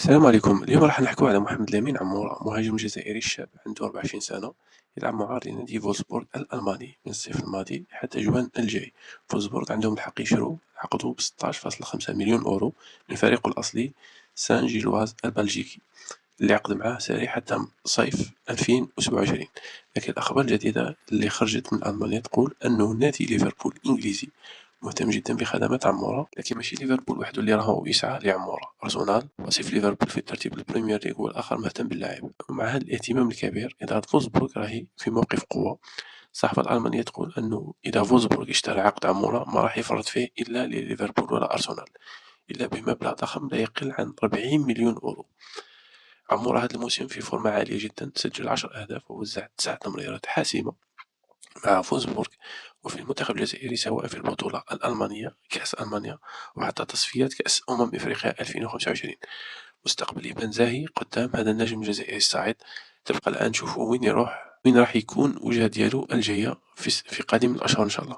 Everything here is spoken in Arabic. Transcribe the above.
السلام عليكم. اليوم راح نحكوا على محمد لامين عمورة، مهاجم جزائري شاب عنده 24 سنة، يلعب مع لنادي فولسبورغ الألماني من الصيف الماضي حتى جوان الجاي. فولسبورغ عندهم الحق يشروا عقده ب 16.5 مليون أورو من فريقه الأصلي سان جيلواز البلجيكي، اللي عقد معاه ساري حتى صيف 2027. لكن الأخبار الجديدة اللي خرجت من ألمانيا تقول أنه نادي ليفربول الإنجليزي مهتم جدا بخدمات عمورة، لكن ماشي ليفربول وحده اللي راهو يسعى لعمورة. أرسنال وصيف ليفربول في الترتيب البريمير ليغ والآخر مهتم باللاعب. ومع هذا الاهتمام الكبير، إدارة فولسبورغ راهي في موقف قوة. الصحافة الألمانية تقول أنه إذا فولسبورغ اشترى عقد عمورة ما راح يفرط فيه إلا لليفربول ولا أرسنال، إلا بمبلغ ضخم لا يقل عن 40 مليون أورو. عمورة هذا الموسم في فورمة عالية جدا، سجل 10 أهداف ووزع 9 تمريرات حاسمة مع فولسبورغ وفي المنتخب الجزائري، سواء في البطولة الألمانية كأس ألمانيا وحتى تصفيات كأس أفريقيا 2025. مستقبل يبان زاهي قدام هذا النجم الجزائري الصاعد. تبقى الآن نشوفوا وين يروح، وين راح يكون وجهة ديالو الجاية في قادم الأشهر إن شاء الله.